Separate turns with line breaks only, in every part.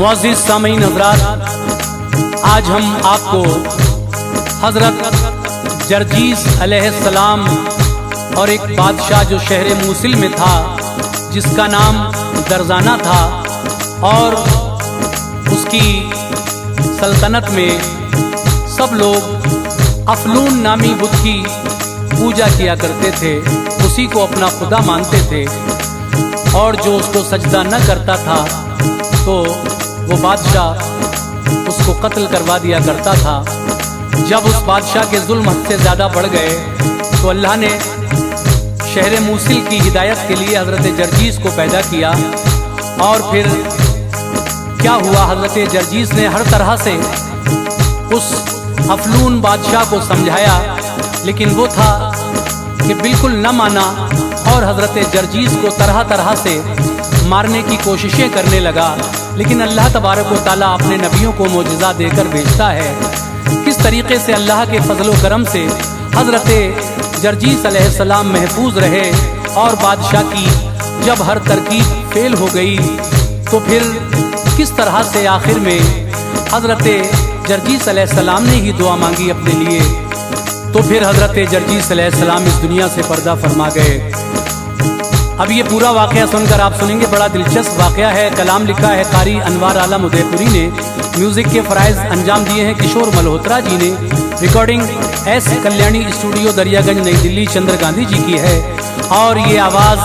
मुअज़्ज़िज़ सामीन हज़रात, आज हम आपको हज़रत जर्जीस अलैहिस्सलाम और एक बादशाह जो शहर मूसिल में था जिसका नाम दरजाना था और उसकी सल्तनत में सब लोग अफलून नामी बुत की पूजा किया करते थे, उसी को अपना खुदा मानते थे और जो उसको सजदा न करता था तो वो बादशाह उसको कत्ल करवा दिया करता था। जब उस बादशाह के जुल्म हद से ज़्यादा बढ़ गए तो अल्लाह ने शहर मूसिल की हिदायत के लिए हज़रत जर्जीस को पैदा किया और फिर क्या हुआ, हज़रत जर्जीस ने हर तरह से उस अफलून बादशाह को समझाया, लेकिन वो था कि बिल्कुल न माना और हज़रत जर्जीस को तरह तरह से मारने की कोशिशें करने लगा। लेकिन अल्लाह तबारक व तआला अपने नबियों को मोजज़ा देकर भेजता है। किस तरीके से अल्लाह के फजल व करम से हज़रत जर्जीस अलैहिस्सलाम महफूज रहे और बादशाह की जब हर तरकीब फेल हो गई तो फिर किस तरह से आखिर में हज़रत जर्जीस अलैहिस्सलाम ने ही दुआ मांगी अपने लिए, तो फिर हज़रत जर्जीस अलैहिस्सलाम इस दुनिया से पर्दा फरमा गए। अब ये पूरा वाक़या सुनकर आप सुनेंगे, बड़ा दिलचस्प वाक़या है। कलाम लिखा है कारी अनवार आलम उदयपुरी ने, म्यूज़िक के फ़राइज़ अंजाम दिए हैं किशोर मल्होत्रा जी ने, recording S Kalyani studio Daryaganj नई दिल्ली चंद्र गांधी जी की है और ये आवाज़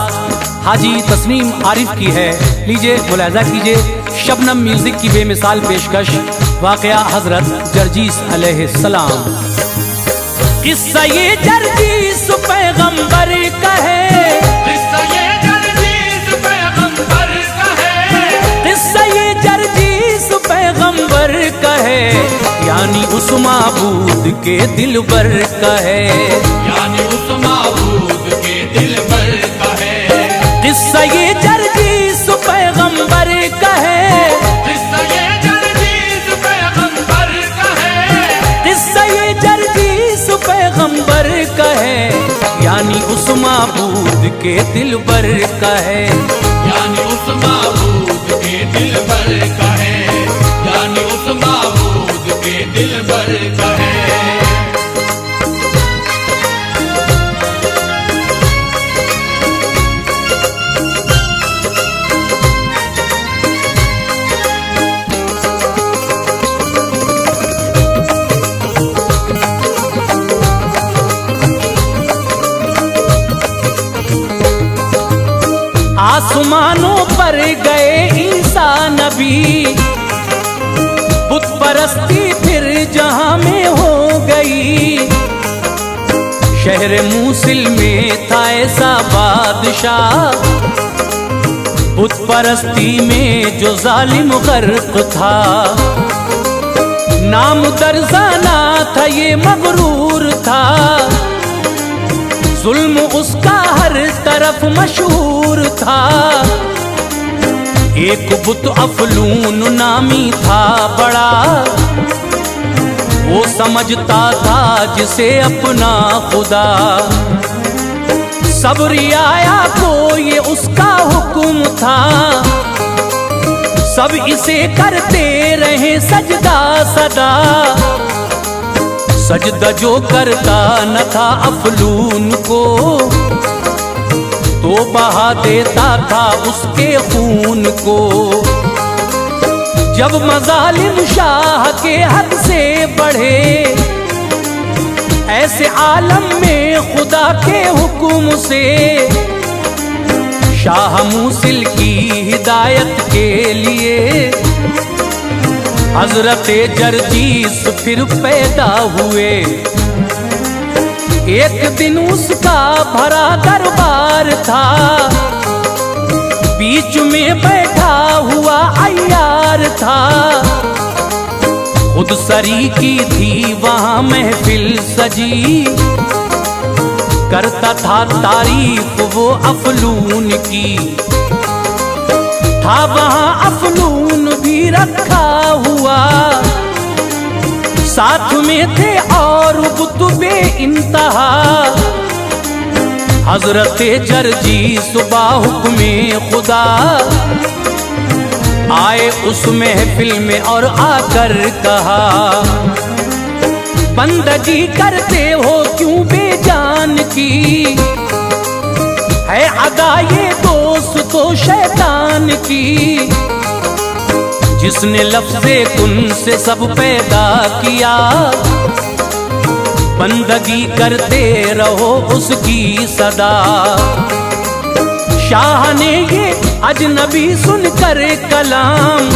हाजी तस्नीम आरिफ की है। लीजिए मुलाहिज़ा कीजिए, शबनम म्यूज़िक की बेमिसाल पेशकश, वाक़या हज़रत जर्जीस अलैहिस्सलाम।
किस्सा ये जर्जीस पैगंबर का है, किस्सा ये जर्जीस पैगंबर का है, किस्सा ये जर्जीस पैगंबर का है, यानी उस माबूद के दिलबर का है, यानी उस माबूद के दिलबर का है। किस्सा ये जर्जीस पैगंबर का है, किस्सा ये जर्जीस पैगंबर का है, किस्सा ये जर्जीस पैगंबर का है, यानी उस माबूद के दिलबर का है, यानी उस माबूद के दिलबर का है, यानी उस माबूद के दिलबर का है। आसमानों पर गए इंसान नबी, बुत परस्ती फिर जहां में हो गई। शहर मूसिल में था ऐसा बादशाह, बुत परस्ती में जो जालिम गर्क था। नाम दरजाना था, ये मगरूर था, जुल्म उसका हर तरफ मशहूर था। एक बुत अफलून नामी था बड़ा, वो समझता था जिसे अपना खुदा। सब रियाया को ये उसका हुक्म था, सब इसे करते रहे सजदा सदा। सजदा जो करता न था अफलून को, तो बहा देता था उसके खून को। जब मजालिम शाह के हद से बढ़े, ऐसे आलम में खुदा के हुक्म से, शाह मूसिल की हिदायत के लिए हज़रत जर्जीस फिर पैदा हुए। एक दिन उसका भरा दरबार था, बीच में बैठा हुआ अय्यार था। खुद सरी की थी वहाँ महफिल सजी, करता था तारीफ वो अफलून की। था वहाँ अफलून भी रखा हुआ, साथ में थे और कुतुबे इंतहा। हजरत जर्जीस बाहुक्मे खुदा
आए उस महफिल में और आकर कहा, बंदगी करते हो क्यों बेजान की, है अदा ये दोस्त तो शैतान की, जिसने लफ्ज़े कुन से सब पैदा किया, बंदगी करते रहो उसकी सदा। शाह ने ये अजनबी सुनकर कलाम,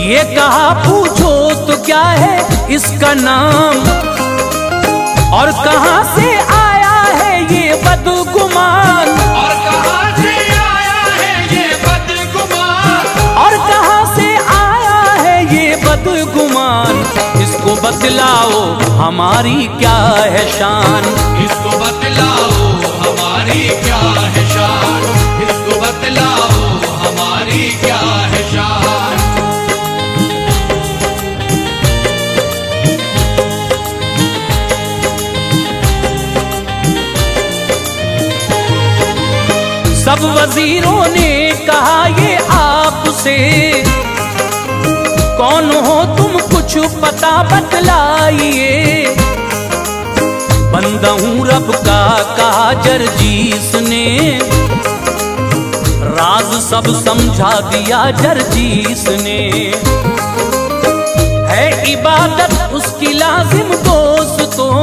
ये कहा पूछो तो क्या है इसका नाम, और कहाँ से आया है ये बदगुमान,
और कहाँ से आया है ये बदगुमान,
और कहाँ से आया है ये बदगुमान, इसको बतलाओ हमारी क्या है शान,
इसको बतलाओ हमारी क्या है शान, इसको बतलाओ हमारी क्या है शान।
सब वजीरों ने कहा ये आपसे, कौन हो तुम कुछ पता बतलाइए, बंदा हूँ रब का कहा जरजीस ने, राज सब समझा दिया जरजीस ने, है इबादत उसकी लाजिम दोस्तों,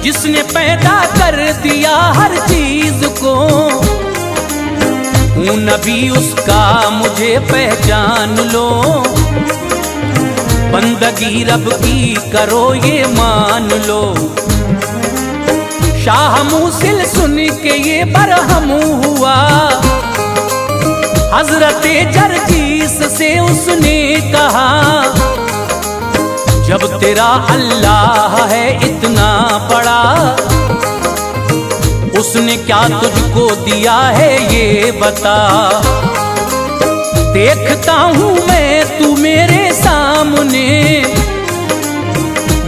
जिसने पैदा कर दिया हर चीज को, हूँ नबी उसका मुझे पहचान लो, बंदगी रब की करो ये मान लो। शाह मूसिल सुन के ये बरहम हुआ, हजरते जरजीस से उसने कहा, जब तेरा अल्लाह है इतना बड़ा, उसने क्या तुझको दिया है ये बता, देखता हूँ मैं तू मेरे सामने,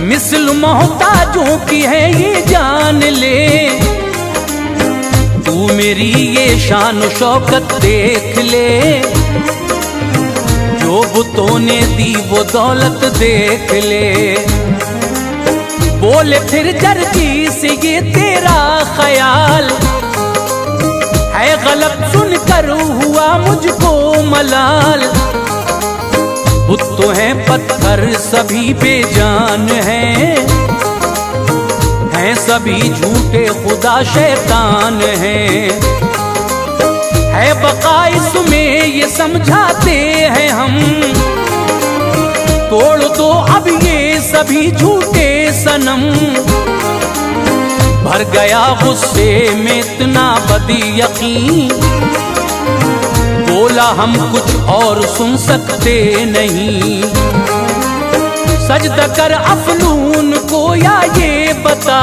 मिसल मोहताजों की है ये जान ले, तू मेरी ये शान शौकत देख ले, जो बुतों ने दी वो दौलत देख ले। बोले फिर जरजीस ये तेरा ख्याल है गलत, सुनकर हुआ मुझको मलाल, बुत तो हैं पत्थर सभी बेजान हैं सभी झूठे खुदा शैतान हैं, है बका इसमें ये समझाते हैं हम, तोड़ दो अब ये सभी झूठे सनम, भर गया गुस्से में इतना बदी यकीन, बोला हम कुछ और सुन सकते नहीं, सजदा कर अफलून को या ये बता,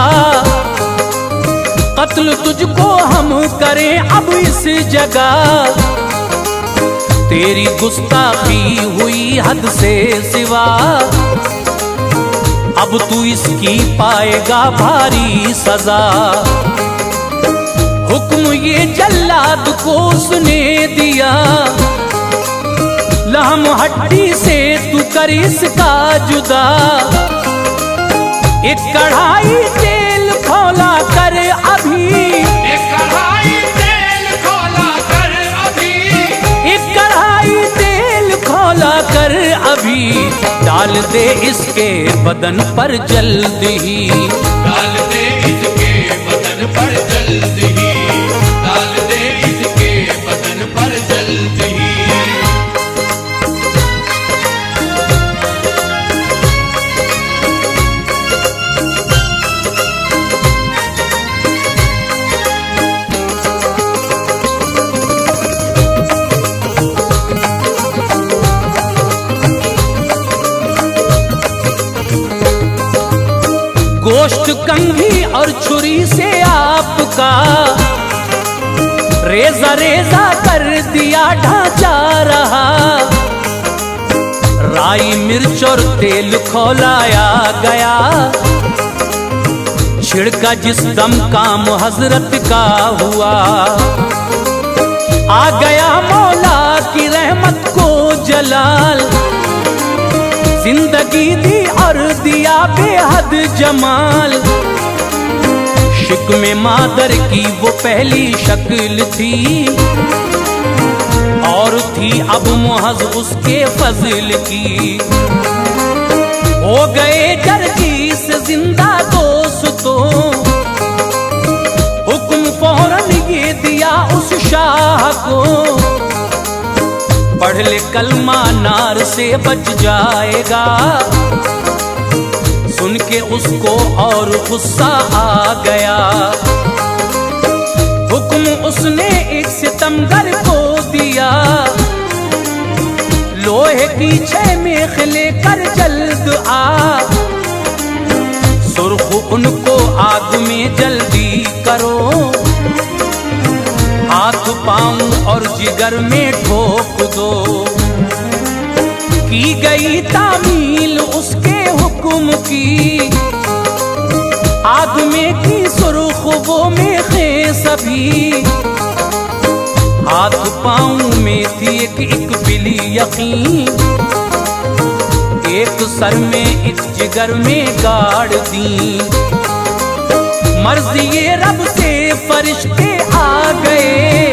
कत्ल तुझको हम करें अब इस जगह, तेरी गुस्ताखी हुई हद से सिवा, अब तू इसकी पाएगा भारी सजा। हुक्म ये जल्लाद को उसने दिया, लहम हड्डी से तू कर इसका जुदा, एक कढ़ाई तेल खौला कर अभी,
एक कढ़ाई तेल खौला कर अभी,
एक कढ़ाई तेल खौला कर अभी, डाल दे इसके बदन पर जल्दी ही,
डाल दे इसके बदन पर जल्दी ही, डाल दे इसके बदन पर जल्दी ही।
गोश्त कंघी और छुरी से आपका रेजा रेजा कर दिया ढांचा रहा, राई मिर्च और तेल खौलाया गया, छिड़का जिस दम काम हजरत का हुआ, आ गया मौला हैबत को जलाल, जिंदगी दी और दिया बेहद जमाल। शिक्म मादर की वो पहली शक्ल थी, और थी अब मुहज उसके फजल की। हो गए जरजीस जिंदा दोस्तों, हुक्म फौरन ये दिया उस शाह को, पढ़ ले कलमा नार से बच जाएगा। सुन के उसको और गुस्सा आ गया, हुक्म उसने एक सितमगर को दिया, लोहे की छह मेख लेकर जल्द आ। सुर्ख उनको आग में जल्दी करो, हाथ पांव और जिगर में ठोक दो। की गई तामील उसके हुक्म की, आग में की सुर्ख वो मेखे सभी। हाथ पांव में थी एक बिली यकीन, एक सर में एक जिगर में गाड़ दी। मर्जी ये रब से फरिश्ते आ गए,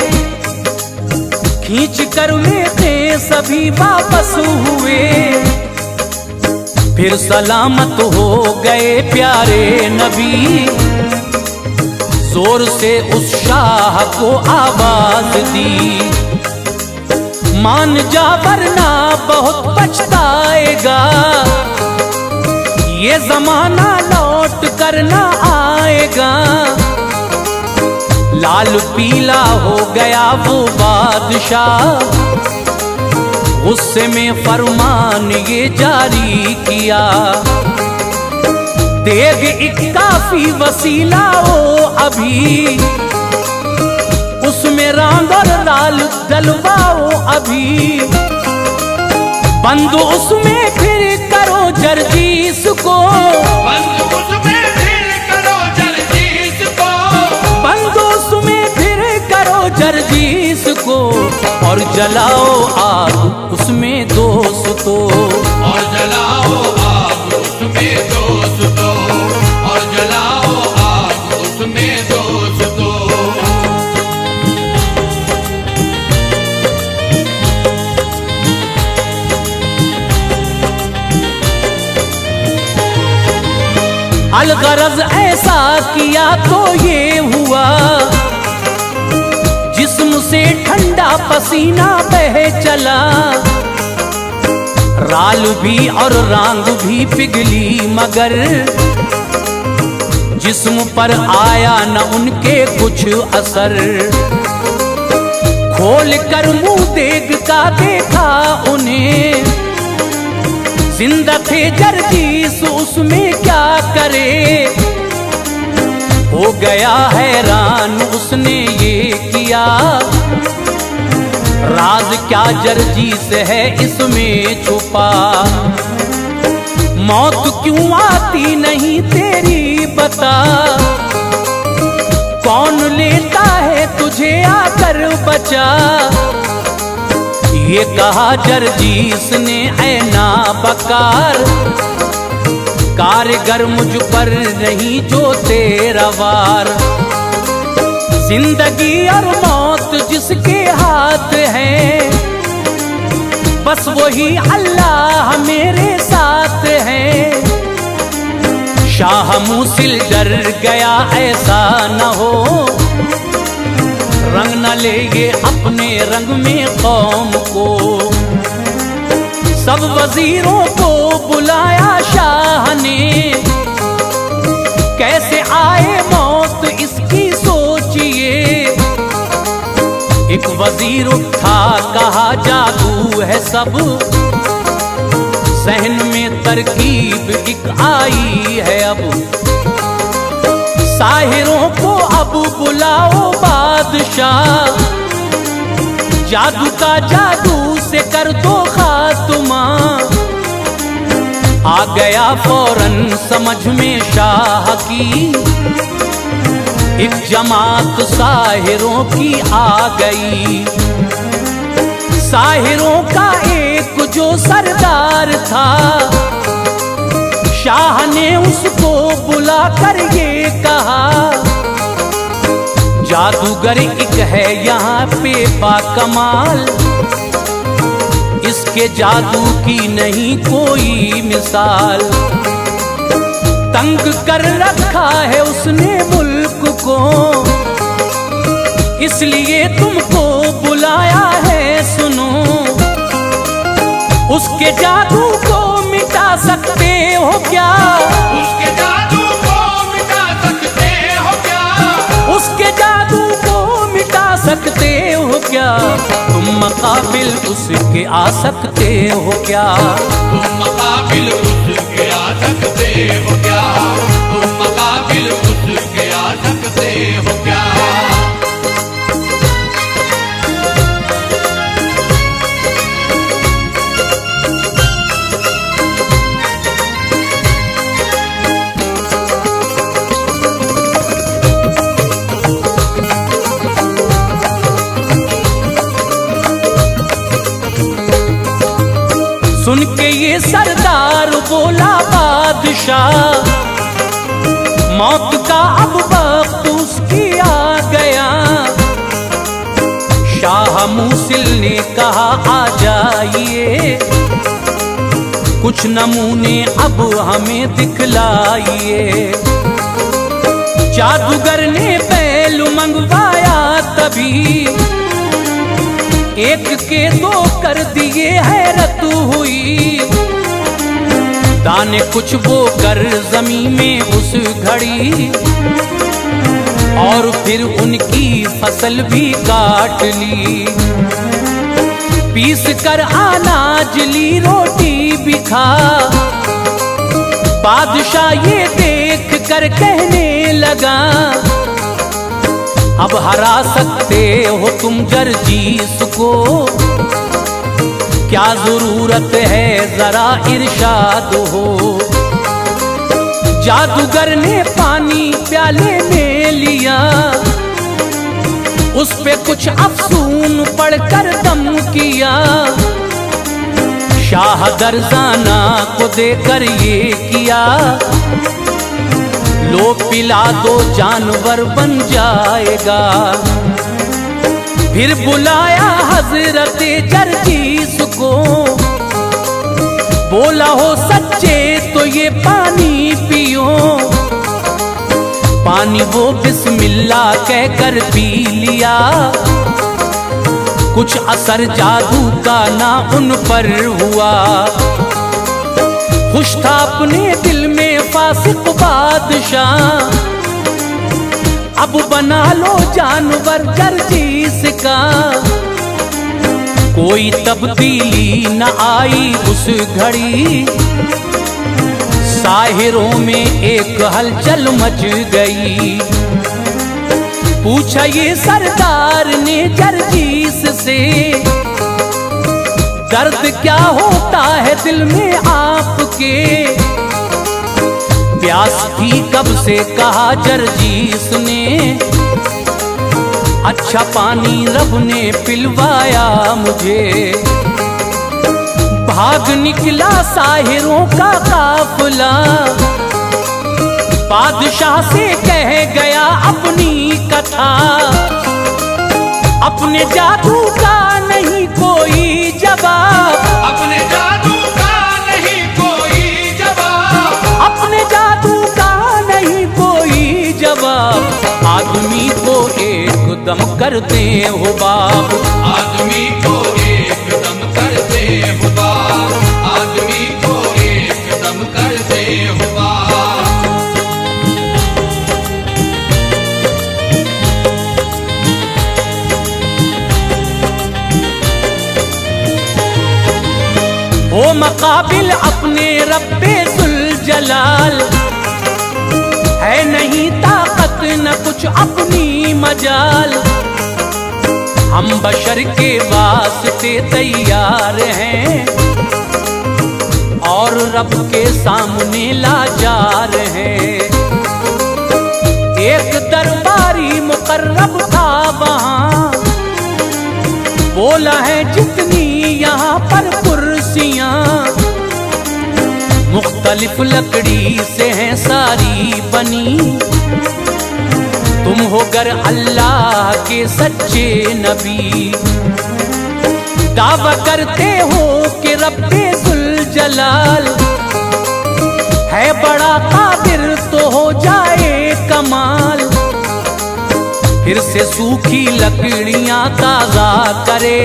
खींच कर मेखे सभी वापस हुए। फिर सलामत हो गए प्यारे नबी, जोर से उस शाह को आवाज दी। मान जा वरना बहुत पछताएगा, ये जमाना लौट कर ना आएगा। लाल पीला हो गया वो बादशाह, गुस्से में फरमान ये जारी किया। देग एक काफी वसीला हो अभी, उसमें रांग और लाल डलवाओ अभी। बंद उसमें फिर करो जरजीस को,
बंद उसमें फिर करो जरजीस को,
बंद उसमें फिर करो जरजीस को। और जलाओ आग उसमें दोस्तों,
और जलाओ आग उसमें दोस्तों, और जलाओ आग उसमें दोस्तों।
अलगरज ऐसा किया तो ये हुआ, जिस्म से ठंडा पसीना बह चला। राल भी और रांग भी पिघली मगर जिस्म पर आया न उनके कुछ असर। खोल कर मुंह देग का देखा उन्हें, जिंदा थे जरजीस उसमें क्या करे। हो गया हैरान उसने ये किया, राज क्या जरजीस है इसमें छुपा। मौत क्यों आती नहीं तेरी बता, कौन लेता है तुझे आकर बचा। ये कहा जरजीस ने ऐ नाबकार, कारगर मुझ पर नहीं जो तेरा वार। जिंदगी और मौत जिसके हाथ है, बस वही अल्लाह मेरे साथ है। शाह मूसिल डर गया ऐसा न हो, रंग न ले ये अपने रंग में कौम को। सब वजीरों को बुलाया शाह ने, कैसे आए मौत इसकी सोचिए। एक वजीर उठा कहा जादू है सब, सहन में तरकीब एक आई है अब। साहिरों को अब बुलाओ बादशाह, जादू का जादू से कर दो खात्मा। आ गया फौरन समझ में शाह की, एक जमात साहिरों की आ गई। साहिरों का एक जो सरदार था, शाह ने उसको बुला कर ये कहा, जादूगर एक है यहाँ पे बाकमाल, इसके जादू की नहीं कोई मिसाल। तंग कर रखा है उसने मुल्क को, इसलिए तुमको बुलाया है सुनो। उसके जादू को मिटा सकते हो क्या?
उसके जादू को मिटा सकते हो क्या?
उसके जादू को मिटा सकते हो क्या? तुम मुकाबिल उसके आ सकते हो क्या?
तुम मुकाबिल उसके आ सकते हो क्या? तुम मुकाबिल उसके आ सकते हो क्या?
सुन के ये सरदार बोला बादशाह, मौत का अब वक्त उसकी आ गया। शाह मूसिल ने कहा आ जाइए, कुछ नमूने अब हमें दिखलाइए। जादूगर ने पहलू मंगवाया तभी, एक के दो कर दिए हैरत हुई। दाने कुछ वो कर जमीन में उस घड़ी, और फिर उनकी फसल भी काट ली। पीस कर अनाज ली, रोटी भी खा। बादशाह ये देख कर कहने लगा, अब हरा सकते हो तुम जरजीस को, क्या जरूरत है जरा इरशाद हो। जादूगर ने पानी प्याले में लिया, उस पे कुछ अफसून पढ़कर दम किया। शाह दरजाना को देकर ये किया, लो पिला दो जानवर बन जाएगा। फिर बुलाया हजरत जरजीस को, बोला हो सच्चे तो ये पानी पियो। पानी वो बिस्मिल्लाह कहकर पी लिया, कुछ असर जादू का ना उन पर हुआ। खुश था अपने दिल में फासिक बादशाह, अब बना लो जानवर जरजीस का। कोई तब्दीली न आई उस घड़ी, साहिरों में एक हलचल मच गई। पूछा ये सरदार ने जरजीस से, दर्द क्या होता है दिल में आपके। प्यास थी कब से कहा जरजीस ने, अच्छा पानी रब ने पिलवाया मुझे। भाग निकला साहिरों का काफिला, बादशाह से कह गया अपनी कथा। अपने जादू का नहीं कोई जवाब,
अपने जादू का नहीं कोई जवाब,
अपने जादू का नहीं कोई जवाब। आदमी को एकदम करते हो बाप,
आदमी को एकदम करते हो बाप, आदमी को एकदम करते हो बाप।
हो मकाबिल अपने रब्बे जुल जलाल, है नहीं ताकत न कुछ अपनी मजाल। हम बशर के वास्ते तैयार हैं, और रब के सामने लाचार हैं। एक दरबारी मुकर्रब था वहाँ, बोला है जितनी मुख्तलिफ लकड़ी से हैं सारी बनी। तुम हो गर अल्लाह के सच्चे नबी, दावा करते हो कि रब्बे जुल जलाल है बड़ा कादिर तो हो जाए कमाल। फिर से सूखी लकड़ियां ताजा करे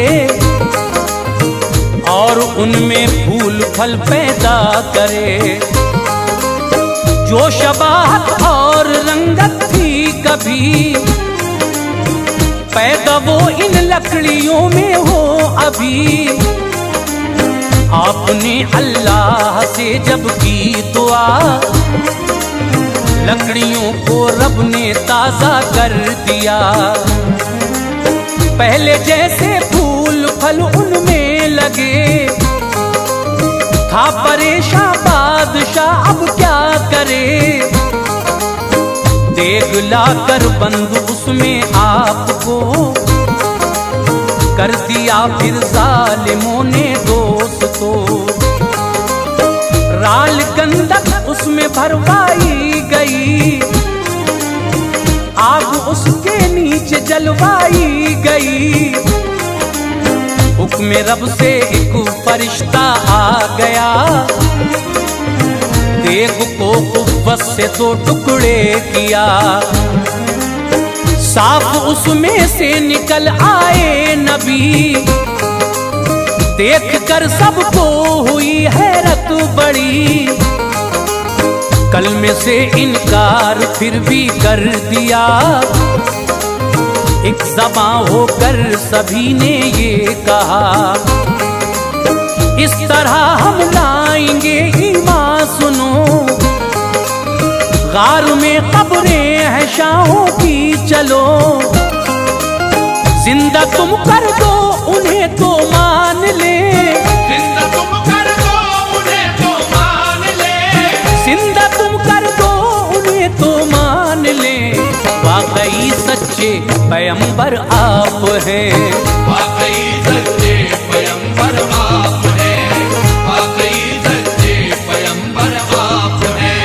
और उनमें फूल फल पैदा करे। जो शबाहत और रंगत थी कभी पैदा वो इन लकड़ियों में हो अभी। आपने अल्लाह से जब की दुआ लकड़ियों को रब ने ताजा कर दिया। पहले जैसे फूल फल उनमें लगे था परेशान बादशाह अब क्या करे। देख लाकर बंद उसमें आपको कर दिया फिर जालिमों ने दोस्तों। राल गंधक उसमें भरवाई गई, आग उसके नीचे जलवाई गई। हुक्म रब से एक फरिश्ता आ गया, देग को कुव्वत से दो टुकड़े किया। साफ उसमें से निकल आए नबी, देख कर सबको हुई हैरत बड़ी। कलमे से इनकार फिर भी कर दिया, एक ज़बां होकर सभी ने ये कहा। इस तरह हम लाएंगे ईमान सुनो, गार में कब्रें हैं शाहों की चलो। जिंदा तुम कर दो उन्हें तो मान ले,
जिंदा तुम कर दो उन्हें तो मान ले,
जिंदा तुम कर दो उन्हें तो मान ले। वाकई सच्चे पैगंबर आप हैं,
वाकई सच्चे पैगंबर आप हैं, वाकई सच्चे पैगंबर आप हैं।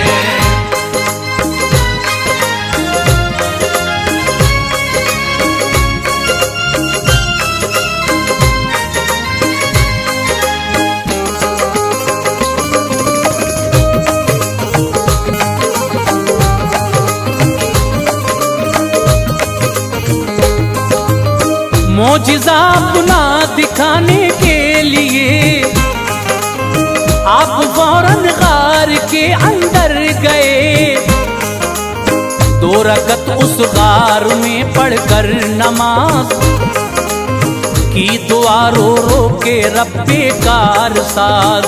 मौजिज़ा अपना दिखाने के लिए आप फौरन गार के अंदर गए। 2 रकत उस गार में पढ़कर नमाज की दुआ रो रो के रब्बे कार साज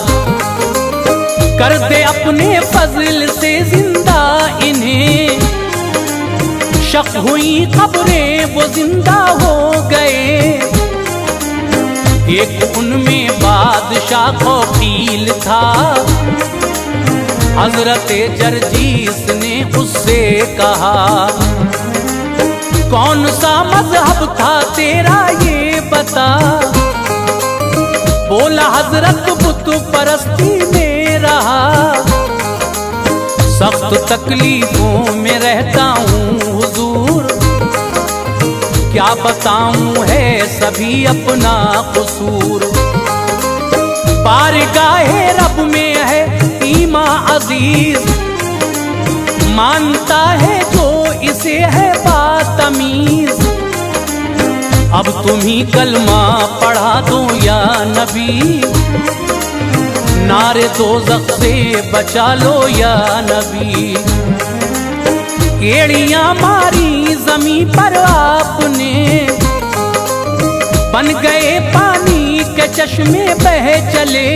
कर दे अपने फजल से जिंदा इन्हें। शक हुई खबरें वो जिंदा हो गए, एक उनमें बादशाह खौफील था। हजरत जरजीस ने उससे कहा, कौन सा मजहब था तेरा ये बता। बोला हजरत बुत परस्ती में रहा, सख्त तकलीफों में रहता हूँ हुजूर। क्या बताऊं है सभी अपना कसूर। बारगाहे रब में है ईमान अजीज, मानता है जो इसे है बातमीज। अब तुम ही कलमा पढ़ा दो या नबी, नारे दोज़ख से बचा लो या नबी। एड़ियां मारी जमीन पर आपने, बन गए पानी के चश्मे बह चले।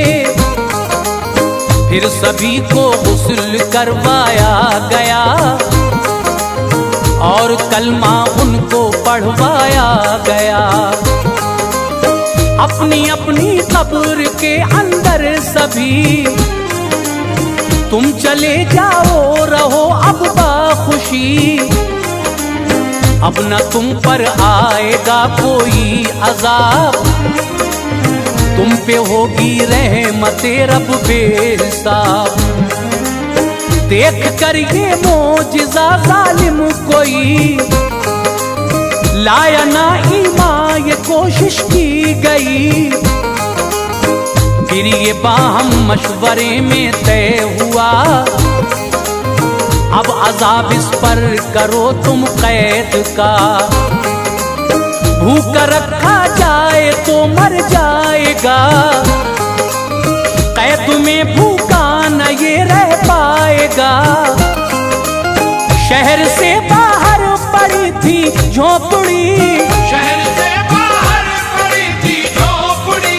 फिर सभी को गुस्ल करवाया गया और कलमा उनको पढ़वाया गया। अपनी अपनी कब्र के अंदर सभी तुम चले जाओ, रहो अब बाखुशी। अब न तुम पर आएगा कोई अजाब, तुम पे होगी रहमते रब बेहिसाब। देख कर ये मोजिज़ा जालिम कोई लाया ना ईमान, ये कोशिश की गई। फिर ये बाहम मशवरे में तय हुआ, अब अजाब इस पर करो तुम कैद का। भूख रखा जाए तो मर जाएगा, कैद में भूखा न ये रह पाएगा। शहर से बाहर पड़ी थी झोपड़ी,
शहर से बाहर पड़ी थी झोपड़ी,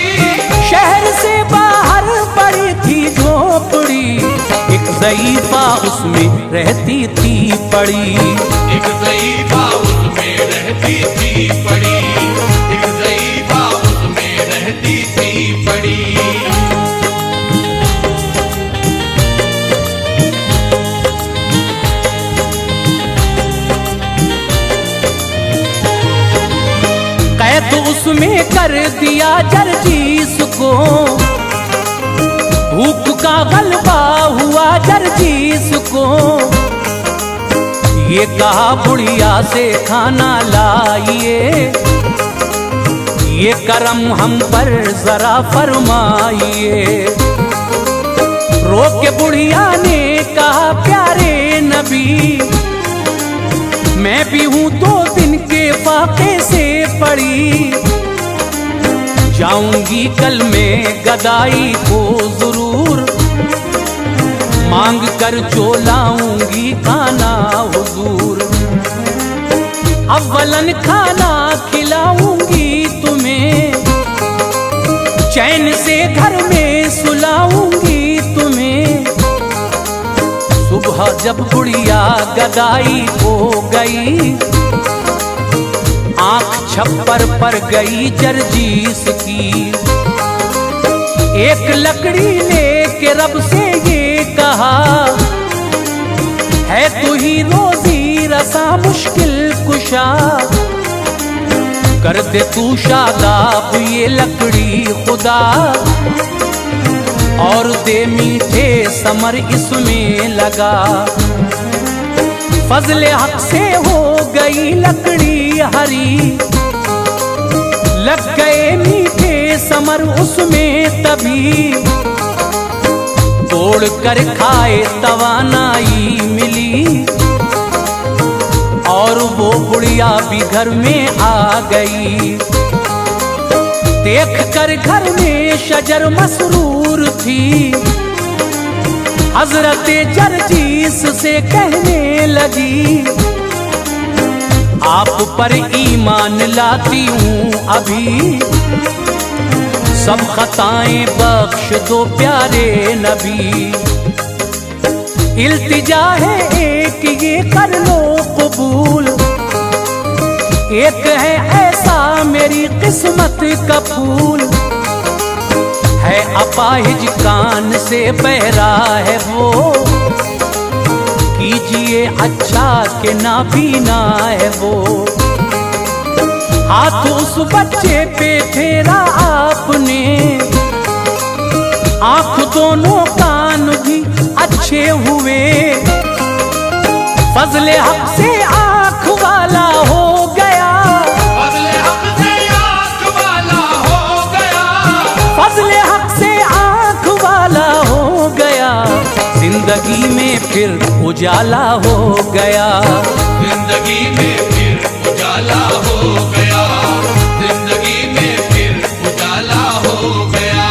शहर से बाहर पड़ी थी झोपड़ी। एक ज़ईफ़ा उसमें रहती थी पड़ी,
एक ज़ईफ़ा उसमें रहती थी पड़ी, एक ज़ईफ़ा उसमें रहती थी पड़ी।
कैद उसमें कर दिया जर्जीस को, भूख का गलबा हुआ जर्जीस को। ये कहा बुढ़िया से खाना लाइए, ये करम हम पर जरा फरमाइए। रोक के बुढ़िया ने कहा प्यारे नबी, मैं भी हूँ 2 दिन के फाके से पड़ी। जाऊंगी कल मैं गदाई को जरूर, मांग कर जो लाऊंगी खाना हुजूर। अव्वलन खाना खिलाऊंगी तुम्हें, चैन से घर में सुलाऊंगी तुम्हें। सुबह जब बुढ़िया गदाई हो गई, आंख छप्पर पर गई जर्जीस की। एक लकड़ी लेके रब से ये कहा, है तू ही रोजी रसा मुश्किल कुशा। कर दे तू शादाब ये लकड़ी खुदा, और दे मीठे समर इसमें लगा। फजले हक से हो गई लकड़ी हरी, लग गए मीठे समर उसमें तभी। तोड़ कर खाए तवानाई मिली, और वो बुढ़िया भी घर में आ गई। देख कर घर में शजर मसरूर थी, हजरत जर्जीस से कहने लगी, आप पर ईमान लाती हूँ अभी। सब खताएं बख्श दो प्यारे नबी। इल्तिजा है एक ये कर लो कबूल, एक है ऐसा मेरी किस्मत का फूल। है अपाहिज कान से बहरा है वो, कीजिए अच्छा के नाबीना है वो। हाथ उस बच्चे पे फेरा आपने, आंख दोनों कान भी अच्छे हुए। फजले हक से आंख वाला हो गया,
फजले हक से आंख वाला हो गया,
फजले हक से आंख वाला हो गया। जिंदगी में फिर उजाला हो गया,
जिंदगी में फिर उजाला हो गया, जिंदगी में फिर उजाला हो गया।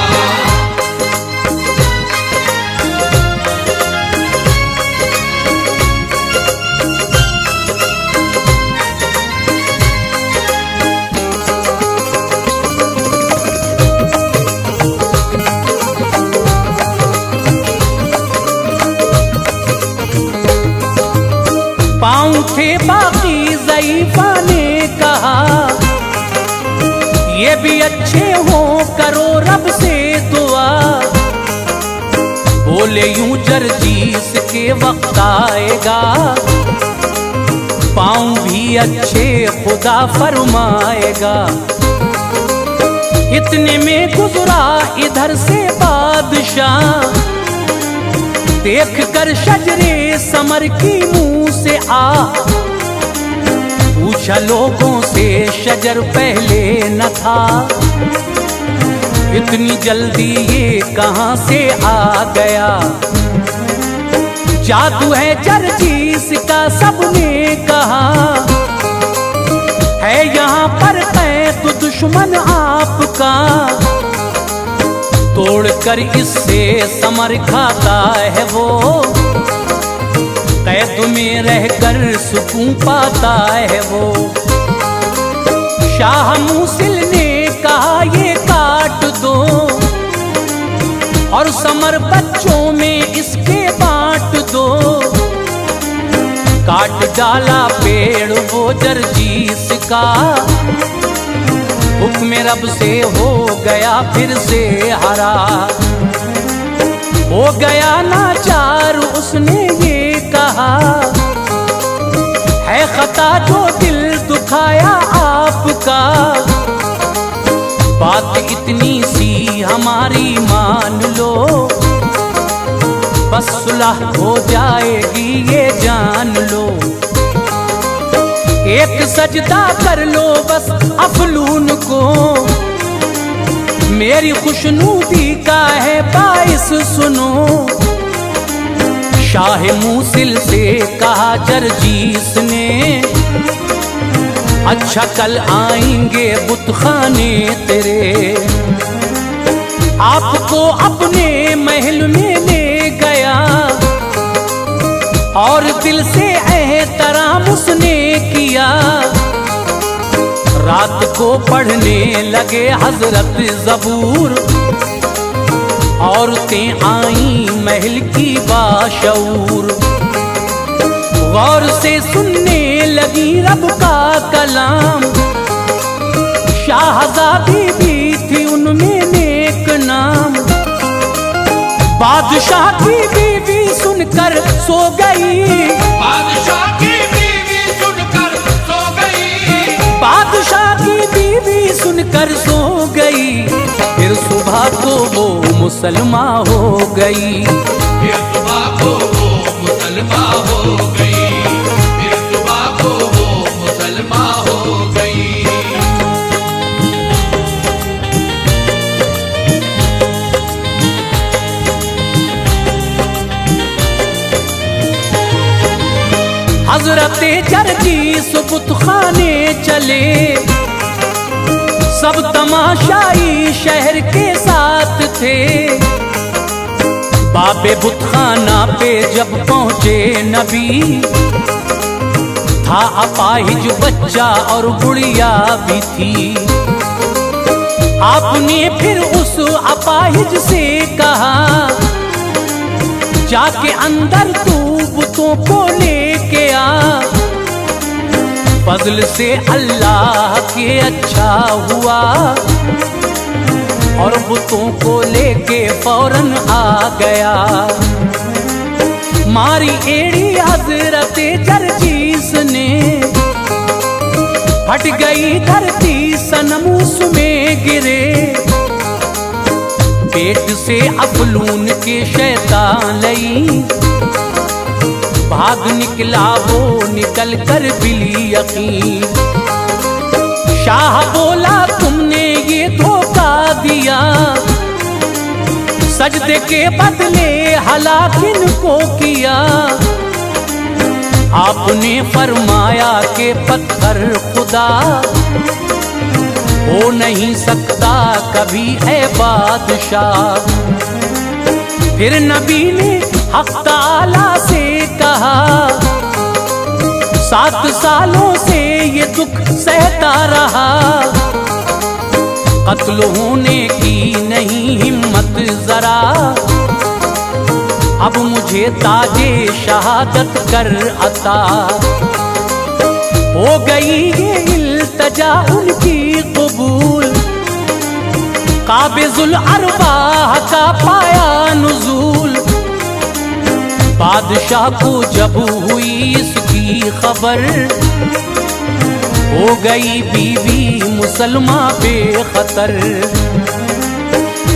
पाँव थे बाकी ज़ईफ़ा ने कहा, ये भी अच्छे हो करो रब से दुआ। बोले यूं जर्जीस के वक्त आएगा, पाँव भी अच्छे खुदा फरमाएगा।
इतने में गुजरा इधर से बादशाह, देख कर शजरे समर की मुंह से आ, पूछा लोगों से शजर पहले न था, इतनी जल्दी ये कहां से आ गया। जादू है जरजीस का सबने कहा, है यहाँ पर कैद दुश्मन आपका, तोड़कर इससे समर खाता है वो, कैद में रहकर सुकून पाता है वो। शाह मूसिल ने कहा ये काट दो, और समर बच्चों में इसके बांट दो। काट डाला पेड़ वो जरजीस का, हुक्म रब से हो गया फिर से हरा, हो गया नाचार उसने ये कहा, है खता जो दिल दुखाया आपका, बात इतनी सी हमारी मान लो, बस सुलह हो जाएगी ये जान लो। एक सजदा कर लो बस अफलून को, मेरी खुशनूदी का है बाइस सुनो। शाह मूसिल से कहा जरजीस ने, अच्छा कल आएंगे बुतखाने तेरे, आपको अपने महल में ले गया, और दिल से एहतराम उसने किया। रात को पढ़ने लगे हजरत ज़बूर, औरतें आई महल की बाशऊर, गौर से सुनने लगी रब का कलाम। शाहज़ादी भी थी उनमें नेक नाम, बादशाह की बीवी सुनकर सो गई,
बादशाह की बीवी सुनकर सो गई,
बादशाह की बीवी सुनकर सो गई। फिर सुबह को वो मुसलमान हो गई,
फिर सुबह को वो मुसलमान हो गई, फिर सुबह को वो मुसलमान हो गई।
हजरत जरजीस बुतखाने चले, सब तमाशाई शहर के साथ थे। बाबे बुतखाना पे जब पहुंचे नबी, था अपाहिज बच्चा और गुड़िया भी थी। आपने फिर उस अपाहिज से कहा, जाके अंदर तू बुतों को लेके आ, फजल से अल्लाह के अच्छा हुआ, और बुतों को लेके फौरन आ गया। मारी एड़ी हजरत जरजीस ने, फट गई धरती सनम उसमें गिरे। पेट से अफलून के शैतान लई, भाग निकला वो निकल कर बिली यकीन। शाह बोला तुमने ये धोखा दिया, सजदे के बदले हलाक इनको किया। आपने फरमाया के पत्थर खुदा हो नहीं सकता कभी है बादशाह। फिर नबी ने हक ताला से कहा, 7 सालों से ये दुख सहता रहा, कत्ल होने की नहीं हिम्मत जरा। अब मुझे ताजे शहादत कर अता, हो गई ये इल्तजा उनकी कबूल। काबिजुल अरवाह का पाया नुजूल, बादशाह को जब हुई इसकी खबर,
हो गई बीवी मुसलमा बेखतर,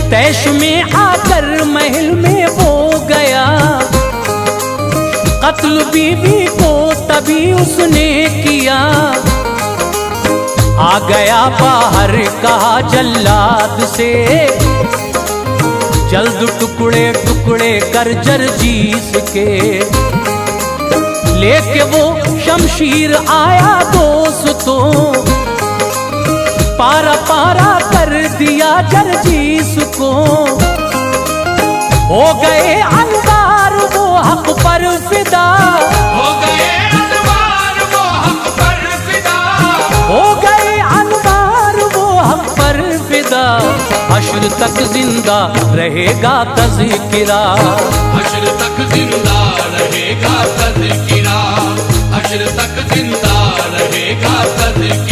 तैश में आकर महल में वो गया, कत्ल बीवी को तभी उसने किया। आ गया बाहर कहा जल्लाद से, जल्द टुकड़े टुकड़े कर जरजीस के। लेके वो शमशीर आया दोस्तों, पारा पारा कर दिया जरजीस को। हो गए अनवार वो हक पर फिदा,
हो गए अनवार वो हक पर फिदा,
हो गए अनवार वो हक पर फिदा। हश्र तक जिंदा रहेगा तज़किरा,
हश्र तक जिंदा रहेगा तज़किरा, हश्र तक जिंदा रहेगा तज़किरा।